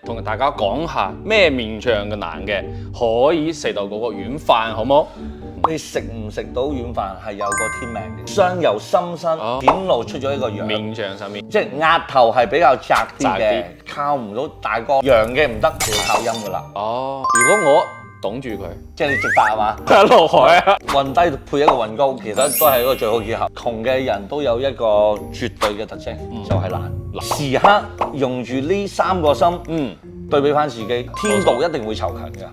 同大家講下咩面相嘅男嘅可以食到嗰個軟飯，好冇？你食唔食到軟飯係有個天命嘅，相由心生，顯露出咗一個樣。面相上面，即係額頭係比較窄啲嘅窄，靠唔到大哥。陽嘅唔得，就要靠陰噶啦。哦，如果我擋住佢，即係你直白係嘛？落海啊！運低配一個運高，其實都係一個最好結合。窮嘅人都有一個絕對嘅特徵，就係懶。時刻用住呢三個心，對比翻自己，天道一定會酬勤㗎。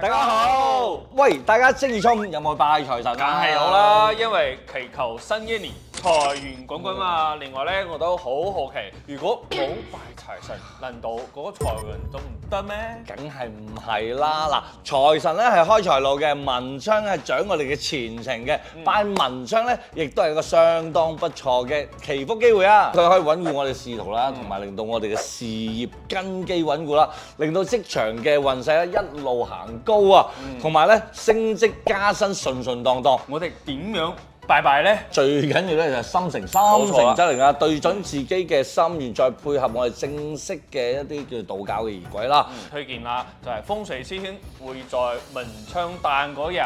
大家好，喂！大家正月初五有冇拜財神啊？梗係有啦，因為祈求新一年財源滾滾嘛。另外咧，我都好好奇，如果冇拜財神，難道嗰個財源都唔得咩？梗係唔係啦！嗱，財神咧係開財路嘅，文昌係掌我哋嘅前程嘅，拜文昌咧亦都係一個相當不錯嘅祈福機會啊！佢可以穩固我哋仕途啦，同埋令到我哋嘅事業根基穩固啦，令到職場嘅運勢咧一路行高啊，同埋咧升職加薪順順當當。我哋點樣拜拜咧？最緊要咧就係心誠心誠則靈啊，對準自己嘅心願，再配合我哋正式嘅一啲叫道教嘅儀軌啦。推薦啦，就係風水師兄會在文昌誕嗰日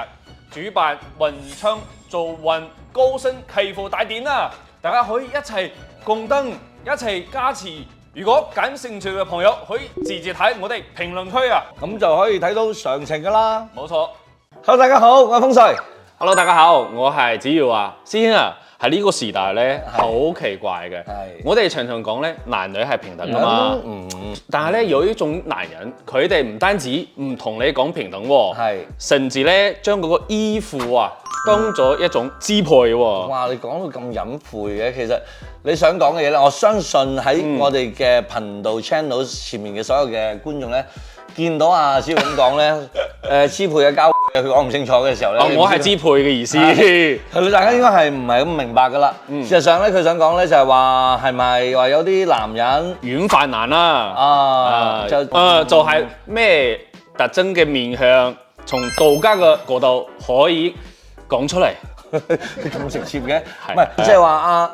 主辦文昌做運高升祈福大典啊！大家可以一齊共燈，一齊加持。如果感興趣嘅朋友，可以直接睇我哋評論區啊，咁就可以睇到詳情㗎啦。冇錯。Hello， 大家好，我係風水。Hello， 大家好，我係子耀啊。師兄啊，喺呢個時代咧，好奇怪嘅。我哋常常講咧，男女係平等噶嘛。但係咧，有一種男人，佢哋唔單止唔同你講平等喎，甚至咧將嗰個依附啊，當咗一種支配喎。哇！你講到咁隱晦嘅，其實你想講嘅嘢咧，我相信喺我哋嘅頻道 channel 前面嘅所有嘅觀眾咧，見到阿子耀咁講咧，支配嘅交。佢講唔清楚嘅時候咧，我係支配嘅意思，係大家應該係唔係咁明白噶啦。事實上咧，佢想講咧就係話係咪話有啲男人軟飯男啦，就係咩特徵嘅面向，從道家嘅角度可以講出嚟。你咁直接嘅，唔係即係話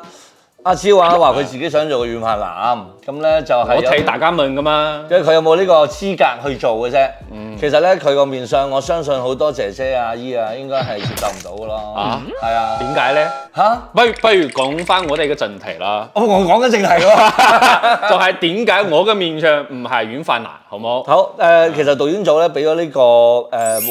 阿超話佢自己想做個軟飯男，咁咧就係我睇大家問噶嘛，即係佢有冇呢個資格去做嘅啫。其實咧佢個面相，我相信好多姐姐阿姨啊，應該係接受唔到嘅咯。係啊，點解咧？不如講翻我哋嘅正題啦。我講緊正題喎，就係點解我嘅面相唔係軟飯男，好冇？好其實導演組咧俾咗呢個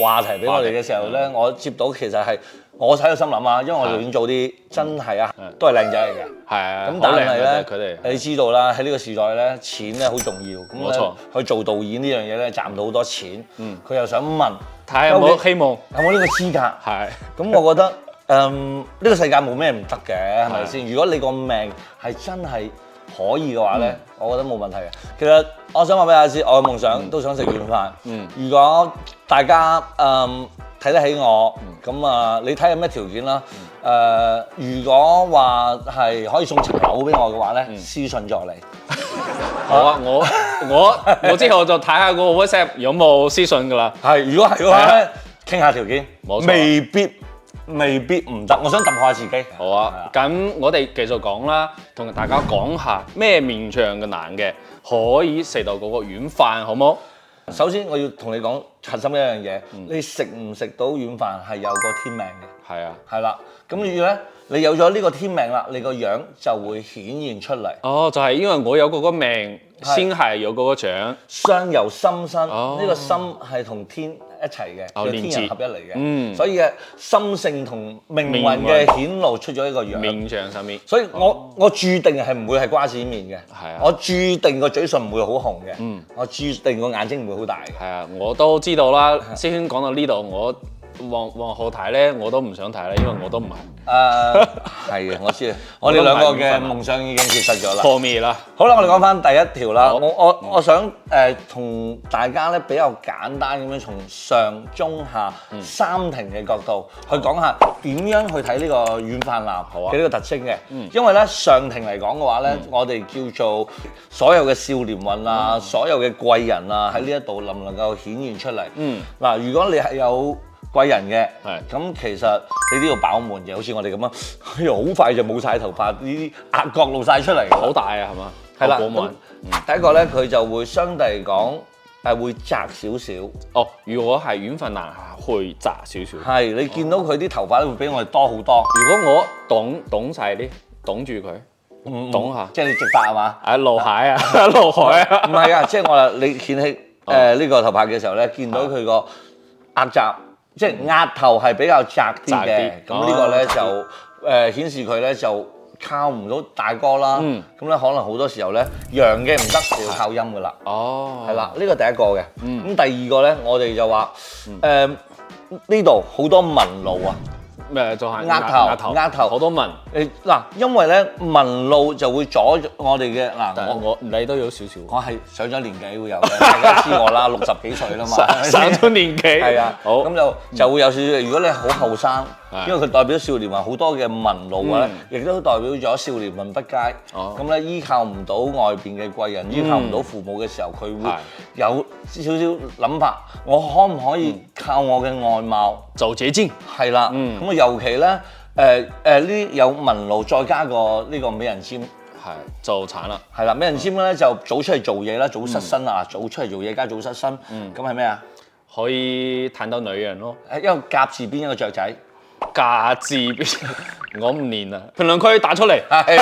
話題俾我哋嘅時候咧，我接到其實係。我喺度心諗啊，因為我導演組啲真係啊，都係靚仔嚟嘅。係啊，咁但係咧，佢哋你知道啦，喺呢個時代咧，錢咧好重要。冇錯。去做導演呢樣嘢咧，賺唔到好多錢。佢又想問，睇下有冇希望，有冇呢個資格？係。咁我覺得呢個世界冇咩唔得嘅，係咪先？如果你個命係真係可以嘅話咧，我覺得冇問題嘅。其實我想話俾大家知，我嘅夢想都想食軟飯。如果大家睇得起我，咁你睇有咩條件啦？如果話係可以送層樓俾我嘅話咧，私信助理。好啊，我之後就睇下個 WhatsApp 有冇私信㗎啦。係，如果係嘅話咧，傾下條件，冇錯，未必唔得。我想突破下自己。好啊，咁我哋繼續講啦，同大家講下咩面相嘅男嘅可以食到嗰個軟飯，好冇？首先我要同你講核心一樣嘢，你食唔食到軟飯係有個天命嘅。係啊，係啦。咁如果咧，你有咗呢個天命啦，你個樣就會顯現出嚟。哦，就係因為我有嗰個命，先係有嗰個長。相由心生，呢個心係同天一齊嘅，叫天人合一嚟嘅。所以嘅心性同命運嘅顯露出咗一個樣。面相上面。所以我注定係唔會係瓜子面嘅。係啊。我注定個嘴唇唔會好紅嘅。我注定個眼睛唔會好大嘅。係啊，我都知道啦。師兄講到呢度，我往後睇咧，我都唔想睇咧，因為我都唔係。係嘅，我知啊。我哋兩個嘅夢想已經結實咗啦。破滅啦。好啦，我哋講翻第一條啦。我想同大家咧比較簡單咁樣從上中下三庭嘅角度去講下點樣去睇呢個軟飯男嘅呢個特徵嘅。因為咧上庭嚟講嘅話咧，我哋叫做所有嘅少年運啊，所有嘅貴人啊喺呢一度能唔能夠顯現出嚟？嗱，如果你係有貴人嘅，係咁其實你都要飽滿嘅，好似我哋咁樣，哎呀好快就冇晒頭髮，呢啲額角露晒出嚟，好大啊，係嘛？係啦。好滿。第一個咧，佢就會相對嚟講係會窄少少。哦，如果係緣分男，會窄少少。係，你見到佢啲頭髮會比我哋多好多。如果我擋晒啲，擋住佢，擋下，即係你直髮係嘛？啊露海啊，露海啊。唔係啊，即係我話你掀起呢個頭髮嘅時候咧，見到佢個額閘，即係額頭係比較窄啲嘅。咁呢個咧就顯示佢咧就靠唔到大哥啦。咁咧可能好多時候咧陽嘅唔得，就要靠陰噶啦。哦，係啦，呢個第一個嘅。咁第二個咧，我哋就話呢度好多紋路啊。咩就係額頭好多紋。嗱，因為咧紋路就會阻我哋嘅我你都有少少。我係上咗年紀會有嘅，大家知我啦，60幾歲啦嘛，上咗年紀。係啊，好咁就會有少少。如果你好後生，因為佢代表少年話好多嘅紋路咧，亦都代表咗少年運不佳。咁咧依靠唔到外邊嘅貴人，依靠唔到父母嘅時候，佢會有少少諗法。我可唔可以靠我嘅外貌做捷徑？係啦，咁啊尤其咧呢啲有紋路，再加個呢個美人尖。係就慘啦。係啦，美人尖咧就早出嚟做嘢啦，早失身啊，早出嚟做嘢加早失身。咁係咩啊？可以睇到女人咯。一個甲字邊一個雀仔。甲字邊，我唔練啊。評論區打出嚟。係，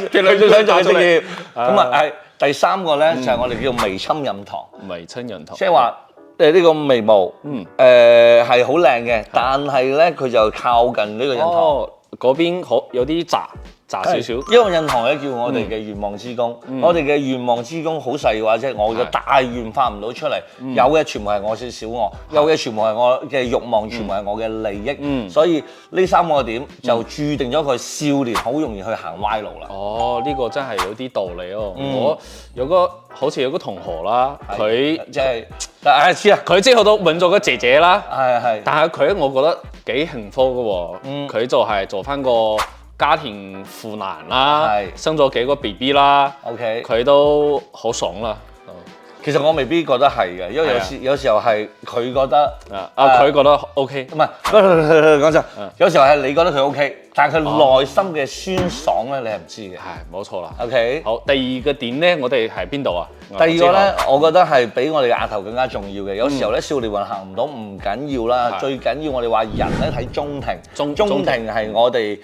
評論區想做嘅職業。咁啊係第三個咧就係我哋叫眉侵印堂。眉侵印堂。即係話呢個眉毛係好靚嘅，但係咧佢就靠近呢個印堂。嗰邊好有啲窄少少。因為印堂咧叫我哋嘅願望之宮，我哋嘅願望之宮好細嘅話，即係我嘅大願發唔到出嚟，有嘅全部係我嘅小我，有嘅全部係我嘅慾望，全部係我嘅利益，所以呢三個點就注定咗佢少年好容易去行歪路啦。哦，呢個真係有啲道理哦。我有個好似有個同學啦，佢即係知啊，佢之後都揾咗個姐姐啦，係，但係佢我覺得幾幸福嘅喎，佢就係做翻個家庭婦男啦，生咗幾個 BB 啦，OK，佢都好爽啦。其實我未必覺得係嘅，因為有時候係佢覺得佢覺得 OK，唔係講真，有時候係你覺得佢 OK，但係佢內心嘅酸爽咧，你係唔知嘅。係冇錯啦。OK，好，第二個點咧，我哋係邊度啊？第二個咧，我覺得係比我哋嘅額頭更加重要嘅。有時候咧，少年運行唔到唔緊要啦，最緊要我哋話人咧睇中庭，中庭係我哋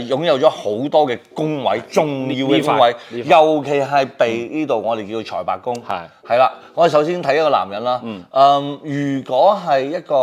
擁有咗好多嘅宮位，重要嘅宮位，尤其係鼻呢度，我哋叫財帛宮。係啦，我哋首先睇一個男人啦。如果係一個，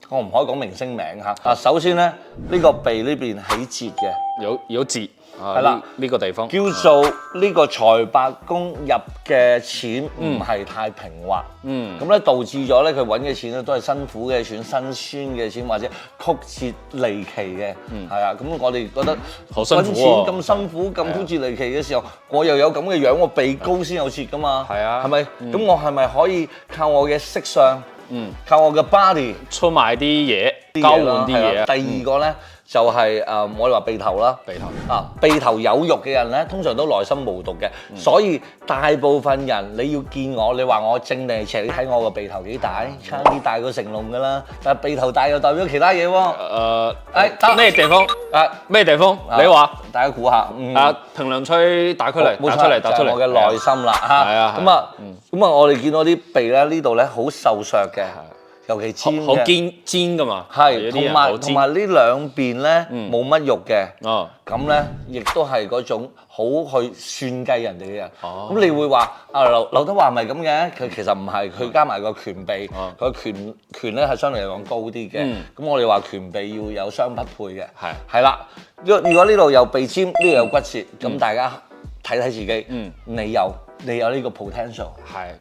我唔可以講明星名嚇。首先咧，呢個鼻呢邊起節嘅，有節。係啦，呢個地方叫做呢個財帛宮入嘅錢唔係太平滑，咁咧導致咗咧佢揾嘅錢咧都係辛苦嘅錢、辛酸嘅錢或者曲折離奇嘅，係啊，咁我哋覺得揾錢咁辛苦、咁曲折離奇嘅時候，我又有咁嘅樣，我鼻高先有節噶嘛，係啊，係咪？咁我係咪可以靠我嘅色相，靠我嘅 body 出賣啲嘢，交換啲嘢？第二個咧。就係我哋話鼻頭啦，鼻頭有肉嘅人咧，通常都內心無毒嘅，所以大部分人你要見我，你話我正定係邪，你睇我個鼻頭幾大，差啲大過成龍㗎啦，但係鼻頭大又代表其他嘢喎。咩地方？咩地方？你話？大家估下。評論區打出嚟，打出嚟。我嘅內心啦嚇。咁啊，我哋見到啲鼻咧，呢度咧好瘦削嘅。尤其尖嘅，好尖㗎嘛，係同埋呢兩邊咧冇乜肉嘅，咁咧亦都係嗰種好去算計人哋嘅人。咁你會話劉德華唔係咁嘅，佢其實唔係，佢加埋個拳臂，個拳咧係相對嚟講高啲嘅。咁我哋話拳臂要有相匹配嘅，係啦。如果呢度有鼻尖，呢度有骨折，咁大家睇睇自己，你有呢個 potential，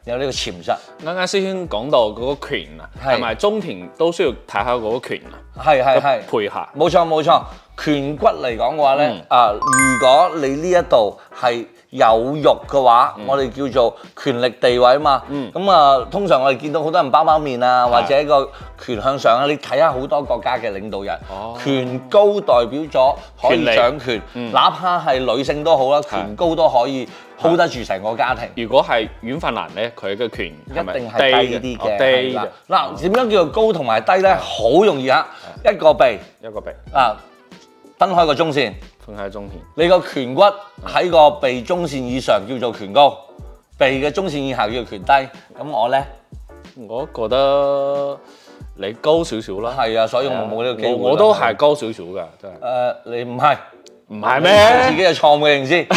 有呢個潛質。啱啱師兄講到嗰個拳啊，係咪中庭都需要睇下嗰個拳啊？係配合。冇錯，顴骨嚟講嘅話咧，如果你呢一度係有肉嘅話，我哋叫做權力地位啊嘛。咁通常我哋見到好多人包面啊，或者個拳向上啊。你睇下好多國家嘅領導人，權高代表咗可以掌權，哪怕係女性都好啦，權高都可以 hold 得住成個家庭。如果係阮芬蘭咧，佢嘅權一定係低啲嘅。低嘅。嗱，點樣叫做高同埋低咧？好容易啊，一個鼻，分開個中線。分開中線。你個顴骨喺個鼻中線以上叫做顴高，鼻嘅中線以下叫做顴低。咁我咧，我覺得你高少少啦。係啊，所以我冇呢個機會。我都係高少少㗎，真係。你唔係咩？自己係錯誤嘅認知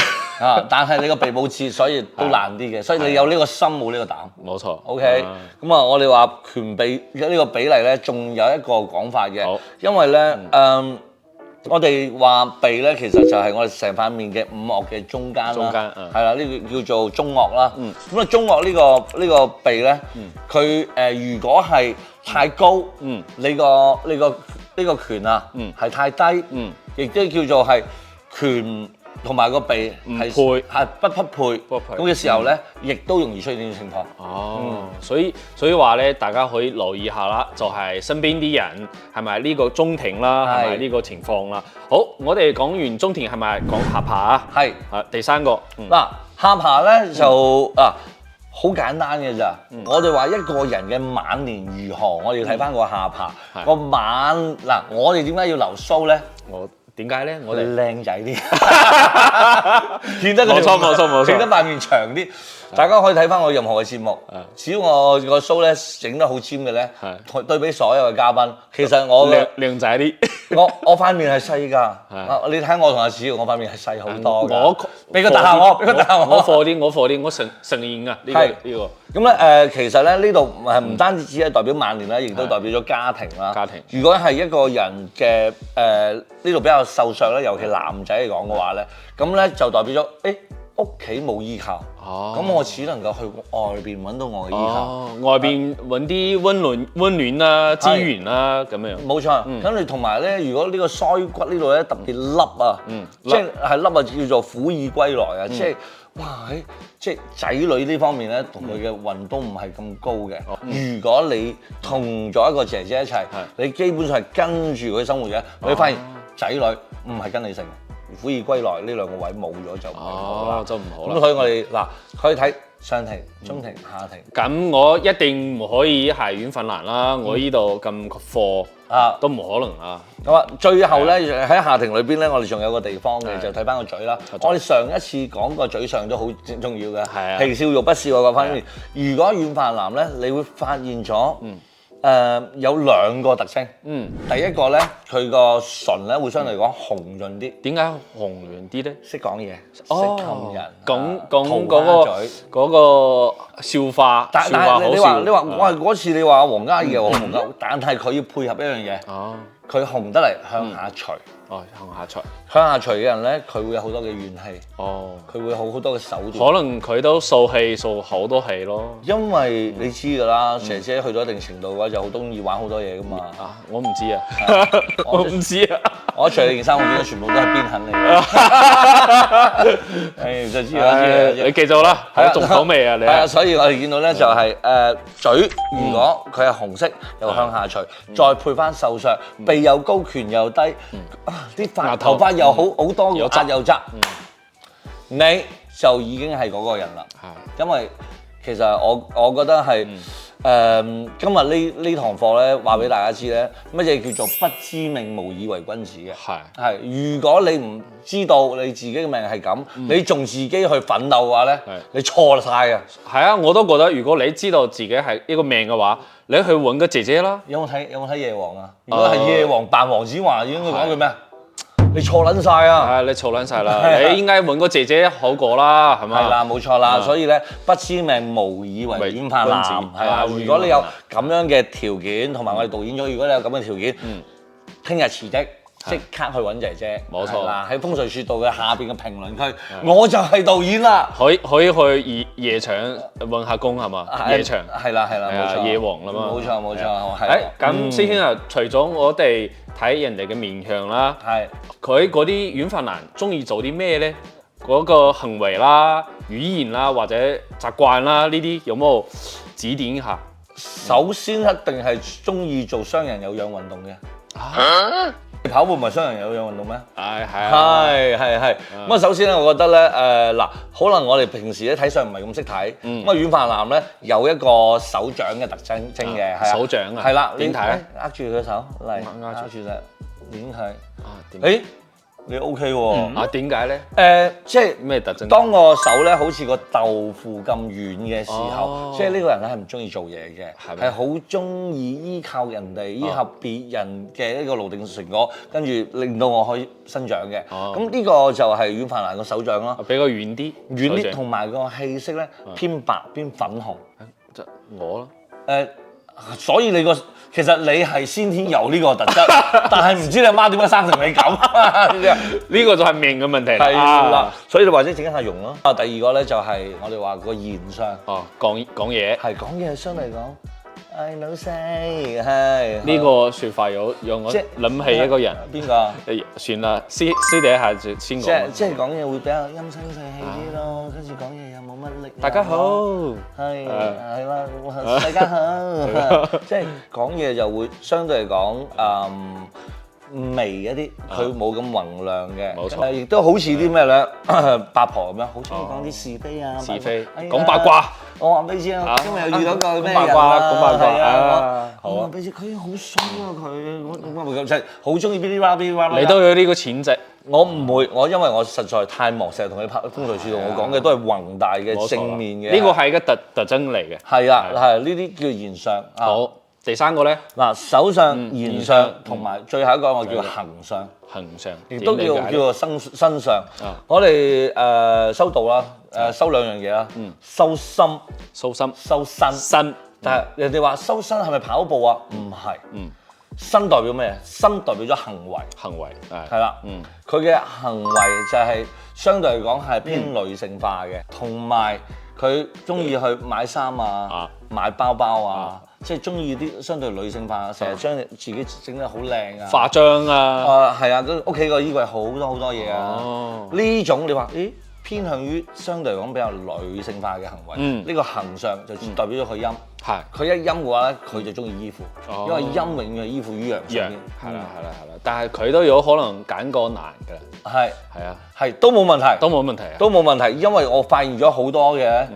但係你個鼻冇切，所以都難啲嘅。所以你有呢個心冇呢個膽。冇錯。OK，咁我哋話顴鼻呢個比例咧，仲有一個講法嘅，因為咧我哋話鼻咧，其實就係我哋成塊面嘅五岳嘅中間啦，係啦，呢個叫做中岳啦。咁啊，中岳呢個鼻咧，佢如果係太高，你個顴啊係太低，亦都叫做係顴同埋個鼻係不匹配咁嘅時候咧，亦都容易出現呢種情況。所以話咧，大家可以留意下啦，就係身邊啲人係咪呢個中庭啦，係咪呢個情況啦？好，我哋講完中庭係咪講下巴啊？係第三個嗱，下巴咧就好簡單嘅咋。我哋話一個人嘅晚年如何，我哋要睇翻個下巴個晚嗱，我哋點解要留鬚咧？點解咧？我哋靚仔啲，見得冇錯，見得塊面長啲。大家可以睇翻我任何嘅節目，只要我個鬚咧整得好尖嘅咧，對比所有嘅嘉賓，其實我靚仔啲。我塊面係細㗎，你睇我同阿子，我塊面係細好多㗎。俾個大我，俾個大我。我貨啲，我承認啊，呢個。咁咧其實咧呢度唔單止只係代表晚年啦，亦都代表咗家庭啦。家庭。如果係一個人嘅呢度比較瘦削咧，尤其男仔嚟講嘅話咧，咁咧就代表咗屋企冇依靠。咁我只能夠去外邊揾到我嘅依靠。外邊揾啲溫暖啦、資源啦咁樣。冇錯。咁你同埋咧，如果呢個腮骨呢度咧特別凹啊，即係凹啊，叫做虎耳歸來啊，即係哇即係仔女呢方面咧，同佢嘅運都唔係咁高嘅。如果你同咗一個姐姐一齊，你基本上係跟住佢生活嘅，你會發現仔女唔係跟你姓。虎耳歸來呢兩個位冇咗就唔好啦，就唔好啦。咁所以我哋嗱可以睇上庭、中庭、下庭。咁我一定唔可以係阮芬蘭啦，我呢度咁貨都唔可能啊。咁啊，最後咧喺下庭裏邊咧，我哋仲有個地方嘅，就睇翻個嘴啦。我哋上一次講個嘴上都好重要嘅，皮笑肉不笑嗰方面。如果阮芬蘭咧，你會發現咗。有兩個特徵。第一個咧，佢個唇咧會相對嚟講紅潤啲。點解紅潤啲咧？識講嘢，識氹人，講嗰個笑話，但係你話我係嗰次你話黃嘉怡我紅得，但係佢要配合一樣嘢。佢紅得嚟向下垂。向下垂嘅人咧，佢會有好多嘅怨氣。佢會好多嘅手段。可能佢都掃氣掃好多氣咯。因為你知㗎啦，姐姐去到一定程度嘅話，就好中意玩好多嘢㗎嘛。我唔知啊，我唔知啊。我除你件衫，我見到全部都係邊痕嚟嘅。就知啦，你記住啦，重口味啊你。係啊，所以我哋見到咧就係嘴，如果佢係紅色又向下垂，再配翻瘦削，鼻又高，顴又低，啲頭髮又好多，又窄又窄，你就已經係嗰個人啦。因為其實我覺得係今日呢堂課咧，話俾大家知咧，乜嘢叫做不知命無以為君子嘅。係，如果你唔知道你自己嘅命係咁，你仲自己去奮鬥嘅話咧，你錯晒嘅。係啊，我都覺得如果你知道自己係一個命嘅話，你去揾個姐姐啦。有冇睇夜王啊？如果係夜王扮黃子華，應該講句咩啊？你錯撚晒啊！你錯撚晒啦！你應該揾個姐姐好過啦，係咪？係啦，冇錯啦。所以咧，不知命無以為阮芬蘭。係啊，如果你有咁樣嘅條件，同埋我哋導演組，如果你有咁嘅條件，聽日辭職，即刻去揾姐姐。冇錯啦，喺風水雪道嘅下邊嘅評論區，我就係導演啦。可以去夜場揾下工係嘛？夜場係啦，冇錯，夜王啦嘛。冇錯，係。誒咁師兄啊，除咗我哋睇人哋嘅面相啦，佢嗰啲軟飯男中意做啲咩咧？嗰個行為啦、語言啦或者習慣啦，呢啲有冇指點一下？首先一定係中意做雙人有氧運動嘅。跑步唔係雙人有氧運動咩？係。咁啊，首先咧，我覺得咧，嗱，可能我哋平時咧睇相唔係咁識睇，咁啊軟飯男咧有一個手掌嘅特徵嘅，係手掌啊，係啦，點睇咧？握住佢手嚟，握住隻點佢？點？你 OK 喎？啊，點解咧？即係咩特徵？當個手咧好似個豆腐咁軟嘅時候，即係呢個人咧係唔中意做嘢嘅，係好中意依靠人哋、依靠別人嘅一個勞定成果，跟住令到我可以生長嘅。咁呢個就係軟飯男個手掌咯，比較軟啲，同埋個氣色咧偏白偏粉紅。即我咯。所以其實你係先天有呢個特質，但係唔知你阿媽點解生成你咁？呢個就係命嘅問題係啦，所以你或者整下容咯。第二個咧就係我哋話個言相。講嘢。係講嘢相對嚟講。老細係呢個説法讓我諗起一個人。邊個？算啦，私底下就先講。即係講嘢會比較陰聲細氣啲咯，跟住講嘢又冇乜力。大家好。係啦，大家好。即係講嘢就會相對嚟講微一啲，佢冇咁宏亮嘅。冇錯。亦都好似啲咩咧，八婆咁樣，好中意講啲是非啊。是非。講八卦。我話俾你知啊，今日又遇到個咩人講八卦啊！我話俾你知，佢好衰啊！佢就係好中意邊啲啦邊啲啦。你都有呢個潛質。我唔會，因為我實在太忙，成日同你拍風水書，我講嘅都係宏大嘅正面嘅。呢個係一個特徵嚟嘅。係啊，係呢啲叫言相。好，第三個咧？嗱，手相、言相同埋最後一個我叫行相。行相亦都叫做身相。我哋修道啦，修兩樣嘢啦，修心、修身。但係人哋話修身係咪跑步啊？唔係。身代表咩？身代表咗行為。行為係啦。佢嘅行為就係相對嚟講係偏女性化嘅，同埋佢中意去買衫啊、買包包啊。即係中意啲相對女性化，成日將自己整得好靚啊，化妝啊，係啊，屋企個衣櫃好多嘢啊。呢種你話，偏向於相對嚟講比較女性化嘅行為。呢個行相就代表咗佢陰。係。佢一陰嘅話咧，佢就中意依附，因為陰永遠依附於陽上邊。係啦。但係佢都有可能揀個男㗎。係啊。係都冇問題。都冇問題，因為我發現咗好多嘅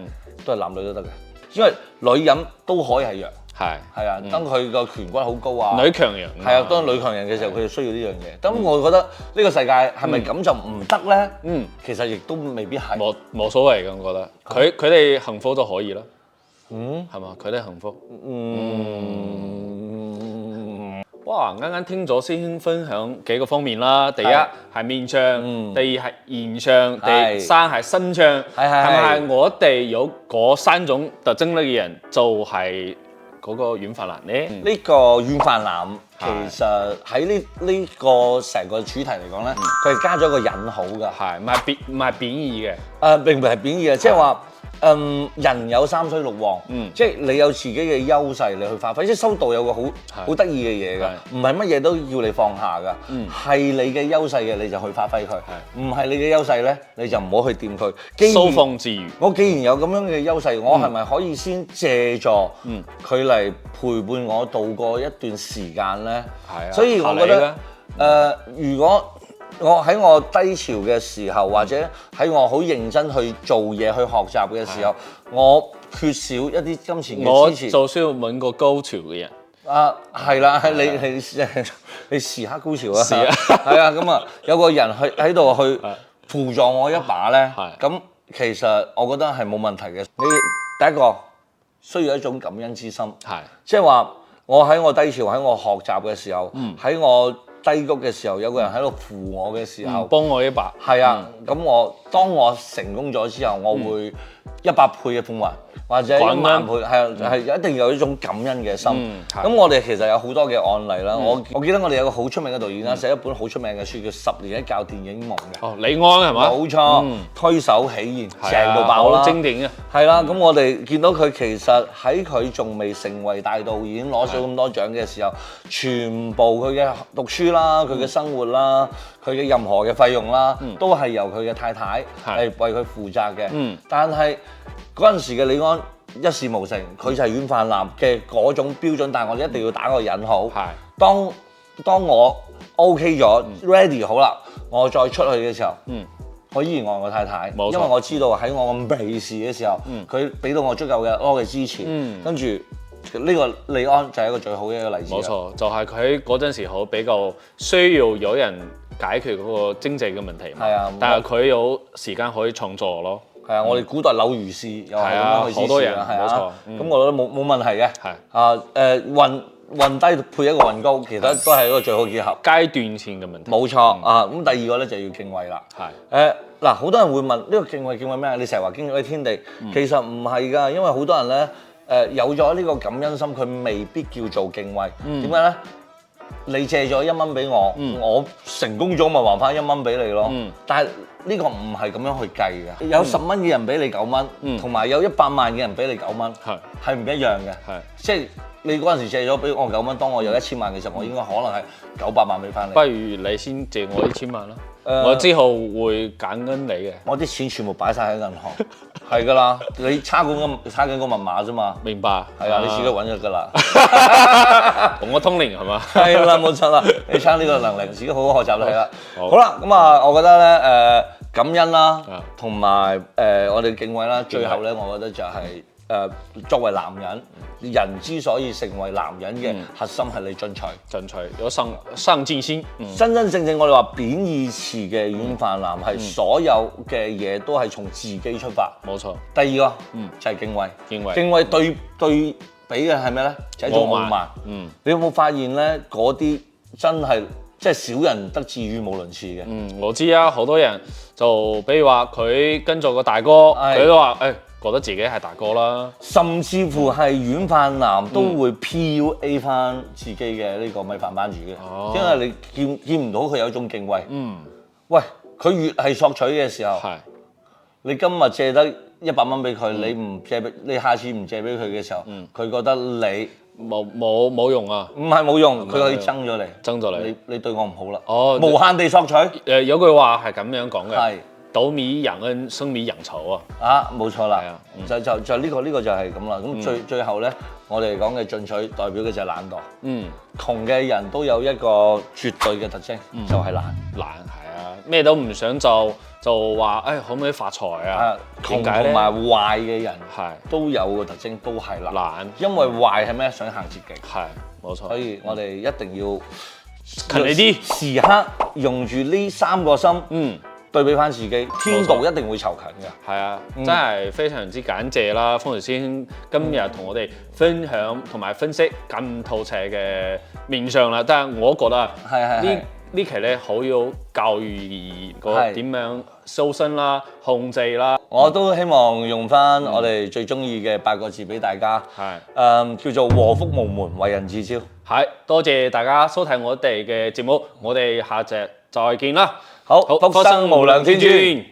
都係男女都得嘅，因為女人都可以係陽。係啊，當佢個顴骨好高啊，女強人係啊，當女強人嘅時候，佢就需要呢樣嘢。咁我覺得呢個世界係咪咁就唔得咧？其實亦都未必係。冇所謂㗎，我覺得佢哋幸福都可以啦。係嘛？佢哋幸福。哇！啱啱聽咗師兄分享幾個方面啦。第一係面相，第二係言相，第三係身相。係咪我哋有嗰三種特徵嘅人就係嗰個軟飯男咧？呢個軟飯男其實喺呢個成個主題嚟講咧，佢係加咗個引號㗎。係唔係貶義嘅？並唔係貶義嘅，即係話。人有三衰六旺，即係你有自己嘅優勢，你去發揮。即係修道有個好得意嘅嘢㗎，唔係乜嘢都要你放下㗎，係你嘅優勢嘅你就去發揮佢，唔係你嘅優勢咧你就唔好去掂佢。收放自如。我既然有咁樣嘅優勢，我係咪可以先借助佢嚟陪伴我度過一段時間咧？係啊，所以我覺得如果我喺我低潮嘅時候，或者喺我好認真去做嘢、去學習嘅時候，我缺少一啲金錢嘅支持，我就需要揾個高潮嘅人。係啦，你時刻高潮啊！係啊，咁啊，有個人喺度去輔助我一把咧，咁其實我覺得係冇問題嘅。你第一個需要一種感恩之心，即係話我喺我低潮、喺我學習嘅時候，喺我低谷嘅時候，有個人喺度扶我嘅時候，幫我一把。係啊，咁當我成功咗之後，我會100倍嘅奉還，或者1萬倍，係一定要有一種感恩嘅心。咁我哋其實有好多嘅案例啦。我記得我哋有個好出名嘅導演啦，寫一本好出名嘅書叫《10年一覺電影夢》嘅。哦，李安係嘛？冇錯，推手喜宴成部爆啦，好經典嘅。係啦，咁我哋見到佢其實喺佢仲未成為大導演攞咗咁多獎嘅時候，全部佢嘅讀書啦、佢嘅生活啦、佢嘅任何嘅費用啦，都係由佢嘅太太係為佢負責嘅。但係嗰陣時嘅李安一事無成，佢就係軟飯男嘅嗰種標準，但係我哋一定要打個引號。當我 OK 咗 ready 好啦，我再出去嘅時候，我依然愛我太太，因為我知道喺我咁鄙視嘅時候，佢俾到我足夠嘅支持，跟住呢個李安就係一個最好嘅一個例子。冇錯，就係佢嗰陣時好比較需要有人解決嗰個經濟嘅問題嘛。係啊，但係佢有時間可以創作咯。係啊，我哋古代柳如是又係咁樣去支持。好多人，冇錯。咁我覺得冇問題嘅。係啊，運低配一個運高，其實都係一個最好結合。階段性嘅問題。冇錯啊，咁第二個咧就要敬畏啦。係嗱，好多人會問呢個敬畏咩？你成日話敬畏天地，其實唔係㗎，因為好多人咧有咗呢個感恩心，佢未必叫做敬畏。點解咧？你借咗1蚊俾我，我成功咗咪還翻1蚊俾你咯。但係呢個唔係咁樣去計嘅。有10蚊嘅人俾你9蚊，同埋有100萬嘅人俾你9蚊，係唔一樣嘅。即係你嗰陣時借咗俾我9蚊，當我有1000萬嘅時候，我應該可能係900萬俾翻你。不如你先借我1000萬啦，我之後會感恩你嘅。我啲錢全部擺晒喺銀行，係㗎啦。你差緊個密碼啫嘛。明白。係啊，你自己揾咗㗎啦。同我通靈係嘛？係啦，冇錯啦。你差呢個能力，自己好好學習啦，係啦。好啦，咁啊，我覺得咧感恩啦，同埋我哋敬畏啦，最後咧，我覺得就係作為男人之所以成為男人嘅核心係你進取，有上進心。真真正正我哋話貶義詞嘅軟飯男係所有嘅嘢都係從自己出發。冇錯。第二個就係敬畏。敬畏對比嘅係咩咧？就係一種傲慢。你有冇發現咧？嗰啲真係即係小人得志語無倫次嘅。我知啊，好多人就比如話佢跟咗個大哥，佢都話覺得自己係大哥啦，甚至乎係軟飯男都會 PUA 翻自己嘅呢個米飯班主嘅，因為你見唔到佢有一種敬畏。喂，佢越係索取嘅時候，你今日借得100蚊俾佢，你下次唔借俾佢嘅時候，佢覺得你冇用啊。唔係冇用，佢可以憎咗你。你對我唔好啦。無限地索取。有句話係咁樣講嘅。斗米養恩，升米養仇啊！冇錯啦，就呢個就係咁啦。咁最後咧，我哋講嘅進取代表嘅就係懶惰。窮嘅人都有一個絕對嘅特徵，就係懶係啊，咩都唔想做，就話可唔可以發財啊？窮同埋壞嘅人都有個特徵，都係懶。因為壞係咩？想行捷徑。係冇錯。所以我哋一定要勤力啲，時刻用住呢3個心。對比翻自己，天道一定會酬勤嘅。係啊，真係非常之感謝啦，風潮師今日同我哋分享同埋分析咁透徹嘅面相啦。但係我覺得呢期咧好有教育意義，個點樣修身啦、控制啦。我都希望用翻我哋最中意嘅8個字俾大家，叫做禍福無門，為人自招。係，多謝大家收睇我哋嘅節目，我哋下集再見啦。好，福生無量天尊。